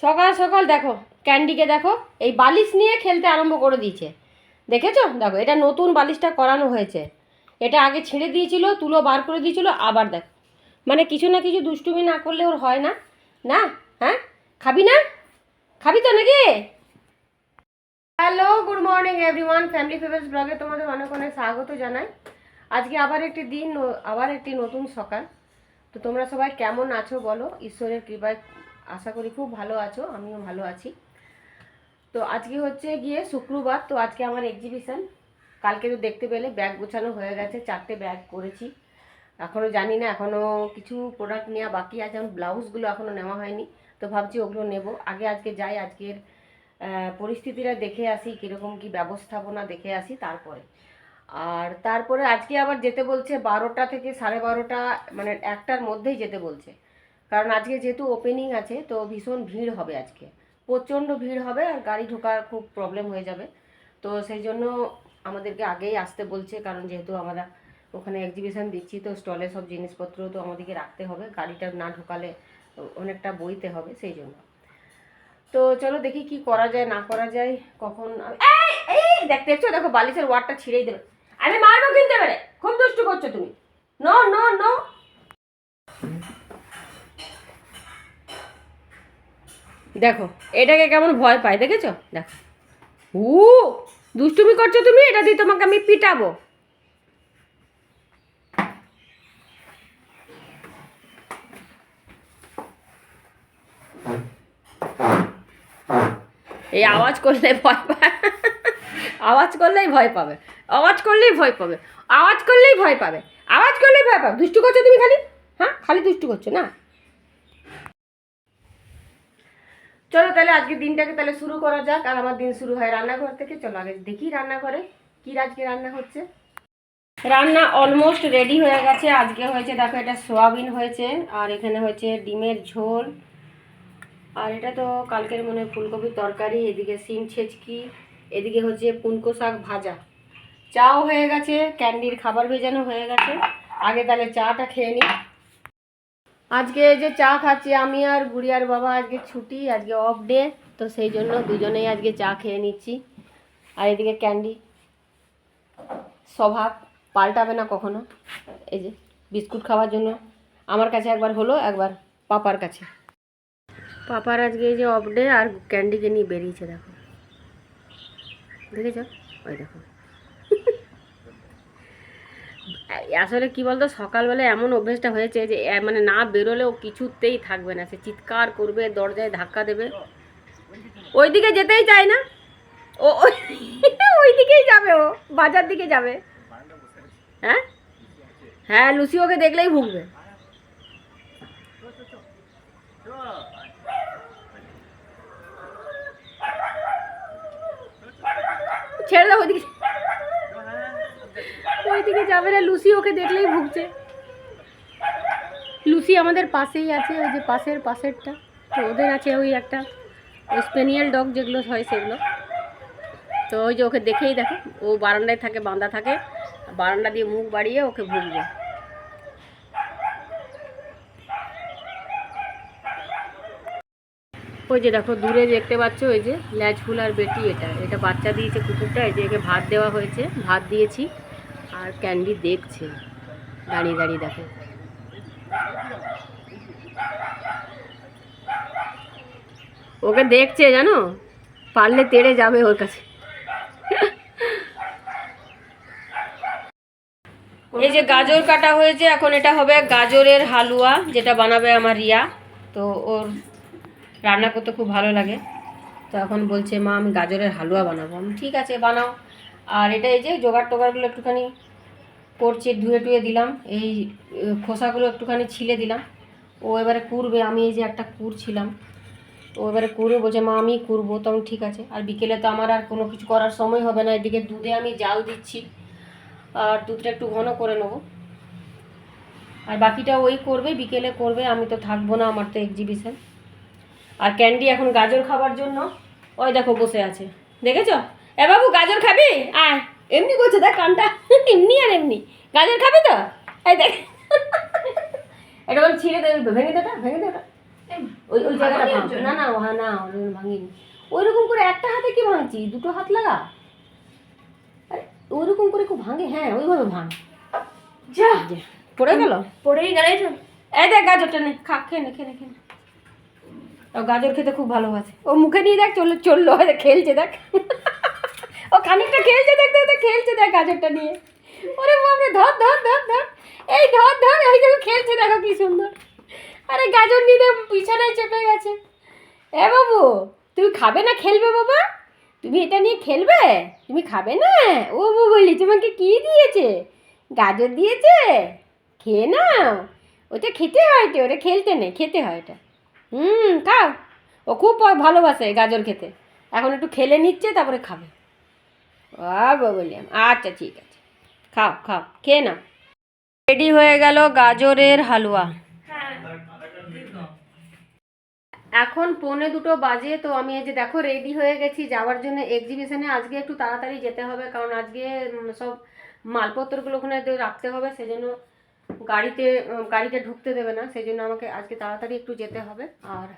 সকাল সকাল দেখো ক্যান্ডিকে দেখো এই বালিশ নিয়ে খেলতে আরম্ভ করে দিয়েছে। দেখেছো? দেখো এটা নতুন বালিশটা করানো হয়েছে। এটা আগে ছেড়ে দিয়েছিল, তুলো বার করে দিয়েছিল, আবার দেখো মানে কিছু না কিছু দুষ্টুমি না করলে ওর হয় না। না? হ্যাঁ, খাবি না? খাবি তো নাকি? Hello, good morning everyone. Family favourites ব্লগে তোমাদের অনেক অনেক স্বাগত জানাই। আজকে আবার একটি দিন, আবার একটি নতুন সকাল। তো তোমরা সবাই কেমন আছো বলো? ঈশ্বরের কৃপায় আশা করি খুব ভালো আছো, আমিও ভালো আছি। তো আজকে হচ্ছে গিয়ে শুক্রবার, তো আজকে আমার এক্সিবিশন। কালকে তো দেখতে পেলে ব্যাগ গোছানো হয়ে গেছে, 4টে ব্যাগ করেছি। এখনও জানি না, এখনও কিছু প্রোডাক্ট নেওয়া বাকি আছে, যেমন ব্লাউজগুলো এখনও নেওয়া হয়নি। তো ভাবছি ওগুলো নেব। আজকে যাই, আজকের পরিস্থিতিটা দেখে আসি, কীরকম কী ব্যবস্থাপনা দেখে আসি তারপরে। আর তারপরে আজকে আবার যেতে বলছে 12টা থেকে 12:30, মানে 1টার মধ্যেই যেতে বলছে। কারণ আজকে যেহেতু ওপেনিং আছে, তো ভীষণ ভিড় হবে আজকে, প্রচণ্ড ভিড় হবে, আর গাড়ি ঢোকার খুব প্রবলেম হয়ে যাবে। তো সেই জন্য আমাদেরকে আগেই আসতে বলছে, কারণ যেহেতু আমরা ওখানে এক্সিবিশন দিচ্ছি, তো স্টলে সব জিনিসপত্র তো আমাদেরকে রাখতে হবে, গাড়িটা না ঢোকালে অনেকটা বইতে হবে, সেই জন্য। তো চলো দেখি কি করা যায় না করা যায়। কখন দেখছো, দেখো বালিশের ওয়ারটা ছিঁড়েই দেবে। আমি মারবো কিনতে পারে, খুব দুষ্টু করছো তুমি। No no no. দেখো এটাকে কেমন ভয় পায়, দেখেছো? দেখো দুষ্টুমি করছো তুমি, এটা দিয়ে তোমাকে আমি পিটাবো। এই আওয়াজ করলে ভয় পায়, আওয়াজ করলেই ভয় পাবে, আওয়াজ করলেই ভয় পাবে, আওয়াজ করলেই ভয় পাবে, আওয়াজ করলেই ভয় পাবে। দুষ্টু করছো তুমি খালি, হ্যাঁ খালি দুষ্টু করছো না। চলো তাহলে আজকে দিনটাকে তাহলে শুরু করা যাক। আর আমার দিন শুরু হয় রান্নাঘর থেকে। চলো আগে দেখি রান্নাঘরে কী আজকে রান্না হচ্ছে। রান্না অলমোস্ট রেডি হয়ে গেছে। আজকে হয়েছে দেখো, এটা সোয়াবিন হয়েছে, আর এখানে হয়েছে ডিমের ঝোল, আর এটা তো কালকের মনে ফুলকপির তরকারি, এদিকে সিম ছেচকি, এদিকে হচ্ছে পুনকো শাক ভাজা। চাও হয়ে গেছে, ক্যান্ডির খাবার ভেজানো হয়ে গেছে। আগে তাহলে চাটা খেয়ে নিই। আজকে যে চা খাচ্ছি আমি আর গুড়িয়ার বাবা, আজকে ছুটি, আজকে অফ ডে, তো সেই জন্য দুজনেই আজকে চা খেয়ে নিচ্ছি। আর এদিকে ক্যান্ডি স্বভাব পাল্টাবে না কখনো, এই যে বিস্কুট খাওয়ার জন্য আমার কাছে একবার হলো, একবার পাপার কাছে। পাপার আজকে এই যে অফ ডে, আর ক্যান্ডিকে নিয়ে বেরিয়েছে, দেখো দেখেছ? ওই দেখো। আসলে কি বলতো, সকালবেলা এমন অভ্যেসটা হয়েছে যে মানে না বেরোলেও কিছুতেই থাকবে না, সে চিৎকার করবে, দরজায় ধাক্কা দেবে। ওইদিকে যেতেই চায় না ও, ওই দিকেই যাবে, ও বাজার দিকে যাবে। হ্যাঁ হ্যাঁ, লুসি ওকে দেখলেই ভুগবে। ছেড়ে দাও, ওইদিকে ওইদিকে যাবে না, লুসি ওকে দেখলেই ভুগছে। লুসি আমাদের পাশেই আছে, ওই যে পাশেরটা, তো ওদের আছে ওই একটা স্পেনিয়েল ডগ যেগুলো হয় সেগুলো। তো ওই যে ওকে দেখেই দেখো, ও বারান্দায় থাকে, বাঁধা থাকে, বারান্দা দিয়ে মুখ বাড়িয়ে ওকে ভুগবে। ওই যে দেখো দূরে দেখতে পাচ্ছ, ওই যে ল্যাজ ফুল আর বেটি, এটা বাচ্চা দিয়েছে কুকুরটা, এই যে একে ভাত দেওয়া হয়েছে, ভাত দিয়েছি। আর ক্যান্ডি দেখছে দাঁড়িয়ে দাঁড়িয়ে, দেখো ওকে দেখছে, জানো পারলে তেড়ে যাবে ওর কাছে। এই যে গাজর কাটা হয়েছে, এখন এটা হবে গাজরের হালুয়া, যেটা বানাবে আমার রিয়া। তো ওর রান্না করতে খুব ভালো লাগে, তো এখন বলছে মা আমি গাজরের হালুয়া বানাবো। আমি ঠিক আছে বানাও। আর এটা এই যে জোগাড় টোগাড়গুলো একটুখানি করছে, ধুয়ে টুয়ে দিলাম, এই খোসাগুলো একটুখানি ছিলে দিলাম। ও এবারে কুড়বে, আমি এই যে একটা কুড়ছিলাম, ও এবারে কুড়বে, বলছে মা আমি কুড়বো। তো আমি ঠিক আছে। আর বিকেলে তো আমার আর কোনো কিছু করার সময় হবে না, এদিকে দুধে আমি জাল দিচ্ছি, আর দুধটা একটু ঘন করে নেবো। আর বাকিটা ওই করবে, বিকেলে করবে, আমি তো থাকবো না, আমার তো এক্সিবিশন। আর ক্যান্ডি এখন গাজর খাবার জন্য ওই দেখো বসে আছে, দেখেছো? এ বাবু গাজর খাবি? আয়, এমনি করছে দেখ কানটা, এমনি আর এমনি। গাজর খাবি তো? এই দেখ, এটা বল ছিঁড়ে দেবে, ভেঙে দেটা, ভেঙে দেটা। ওই ওই জায়গাটা না না না ভাঙিনি। ওইরকম করে একটা হাতে কি ভাঙছি, দুটো হাত লাগা। আরে ওইরকম করে খুব ভাঙে, হ্যাঁ ওইভাবে ভাঙ। যা পড়ে গেল, পড়েই গেলে। এই দেখ গাজরটা নে, খা, খেয়ে নে, খেয়ে নে, খেয়ে নে। গাজর খেতে খুব ভালোবাসে। ও মুখে নিয়ে দেখ, চললো হয়তো, খেলছে দেখ। ও খানিকটা খেলছে, দেখ দেখ খেলছে দেখ গাজরটা নিয়ে। ওরে বাপরে, ধর ধর ধর ধর, এই ধর ধর, এই দেখো খেলছে, দেখো কি সুন্দর। আরে গাজর নিয়ে বিছানায় চেপে গেছে। এ বাবু, তুমি খাবে না খেলবে বাবা? তুমি এটা নিয়ে খেলবে? তুমি খাবে না? ও বলি তোমাকে কি দিয়েছে? গাজর দিয়েছে, খেয়ে নাও। ওটা খেতে হয়, তো ওটা খেলতে নেই, খেতে হয় এটা। খাও। ও খুব ভালোবাসে গাজর খেতে। এখন একটু খেলে নিচ্ছে, তারপরে খাবে। বললাম আচ্ছা ঠিক আছে, খাও খাও, খেয়ে নাও। রেডি হয়ে গেল গাজরের হালুয়া। এখন 1:45 বাজে। তো আমি এই যে দেখো রেডি হয়ে গেছি যাওয়ার জন্য এক্সিবিশনে। আজকে একটু তাড়াতাড়ি যেতে হবে, কারণ আজকে সব মালপত্রগুলো ওখানে রাখতে হবে, সেজন্য গাড়িতে ঢুকতে দেবে না, সেই জন্য আমাকে আজকে তাড়াতাড়ি একটু যেতে হবে। আর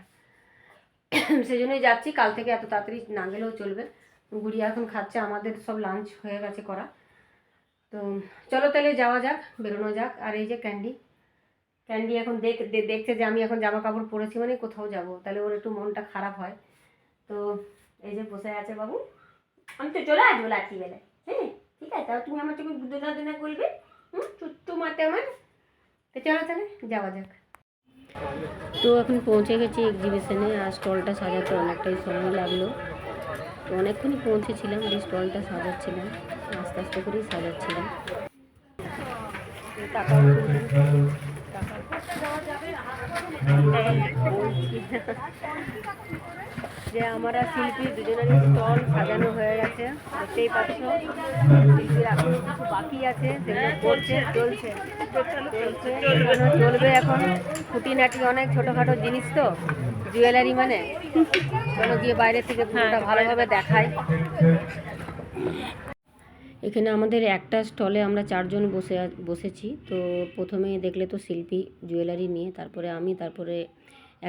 সেই জন্যই যাচ্ছি, কাল থেকে এত তাড়াতাড়ি না গেলেও চলবে। গুড়িয়া এখন খাচ্ছে, আমাদের সব লাঞ্চ হয়ে গেছে করা। তো চলো তাহলে যাওয়া যাক, বেরোনো যাক। আর এই যে ক্যান্ডি এখন দেখছে যে আমি এখন জামা কাপড় পরেছি মানে কোথাও যাব, তাহলে ওর একটু মনটা খারাপ হয়। তো এই যে বসে আছে বাবু, আমি তো চলে আসবো রাত্রিবেলায়। হ্যাঁ ঠিক আছে, তাও তুমি আমার চোখে দোনা করবে, চুট্টু মাতে আমার। তো চলো তাহলে যাওয়া যাক। তো এখন পৌঁছে গেছি এক্সিবিশনে। আর স্টলটা সাজাতে অনেকটাই সময় লাগলো। তো অনেকক্ষণই পৌঁছেছিলাম, যে স্টলটা সাজাচ্ছিলাম, আস্তে আস্তে করেই সাজাচ্ছিলাম। যে আমরা শিল্পী দুজনেরই স্টল সাজানো হয়ে গেছে, দেখতেই পাচ্ছ। শিল্পীর এখন কিছু বাকি আছে, সেগুলো করছে, চলছে, চলবে এখন। খুঁটিনাটি অনেক ছোটোখাটো জিনিস, তো জুয়েলারি মানে। চলো গিয়ে বাইরে থেকে পুরোটা ভালোভাবে দেখাই। এখানে আমাদের একটা স্টলে আমরা 4 জন বসেছি। তো প্রথমে দেখলে তো শিল্পী জুয়েলারি নিয়ে, তারপরে আমি, তারপরে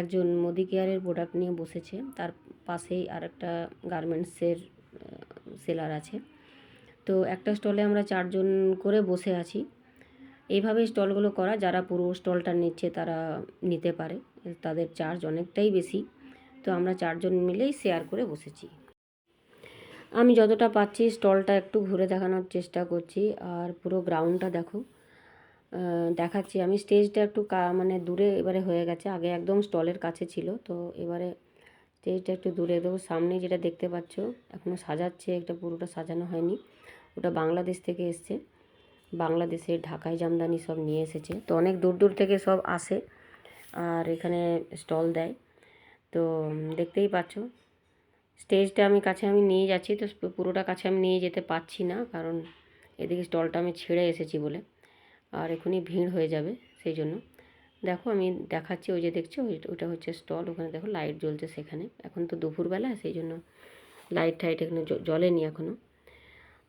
একজন মোদি কেয়ারের প্রোডাক্ট নিয়ে বসেছে, তার পাশেই আর একটা গার্মেন্টসের সেলার আছে। তো একটা স্টলে আমরা 4 জন করে বসে আছি। এইভাবেই স্টলগুলো করা, যারা পুরো স্টলটা নিচ্ছে তারা নিতে পারে, তাদের চার্জ অনেকটাই বেশি। তো আমরা 4 জন মিলেই শেয়ার করে বসেছি। আমি যতটা পাচ্ছি স্টলটা একটু ঘুরে দেখানোর চেষ্টা করছি। আর পুরো গ্রাউন্ডটা দেখো, দেখাচ্ছি। আমি স্টেজটা একটু মানে দূরে এবারে হয়ে গেছে, আগে একদম স্টলের কাছে ছিল, তো এবারে স্টেজটা একটু দূরে দেবো। সামনে যেটা দেখতে পাচ্ছ এখনও সাজাচ্ছে, একটা পুরোটা সাজানো হয়নি, ওটা বাংলাদেশ থেকে এসছে। বাংলাদেশের ঢাকাই জামদানি সব নিয়ে এসেছে, তো অনেক দূর দূর থেকে সব আসে আর এখানে স্টল দেয়। তো দেখতেই পাচ্ছ স্টেজটা আমি নিয়ে যাচ্ছি, তো পুরোটা কাছে আমি নিয়ে যেতে পারছি না, কারণ এদিকে স্টলটা আমি ছেড়ে এসেছি বলে, আর এখনই ভিড় হয়ে যাবে, সেই জন্য। দেখো আমি দেখাচ্ছি, ওই যে দেখছো ওইটা হচ্ছে স্টল, ওখানে দেখো লাইট জ্বলছে সেখানে। এখন তো দুপুরবেলা, সেই জন্য লাইট টাইট এখানে জ্বলেনি এখনও।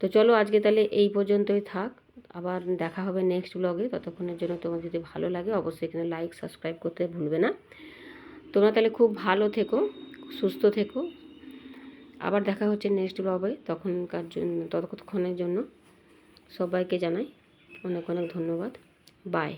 তো চলো আজকে তাহলে এই পর্যন্তই থাক, আবার দেখা হবে নেক্সট ব্লগে। ততক্ষণের জন্য তোমার যদি ভালো লাগে অবশ্যই এখানে লাইক সাবস্ক্রাইব করতে ভুলবে না। তোমরা তাহলে খুব ভালো থেকো, সুস্থ থেকো। আবার দেখা হচ্ছে নেক্সট ব্লগে, ততক্ষণের জন্য সবাইকে জানাই অনেক অনেক ধন্যবাদ। বাই।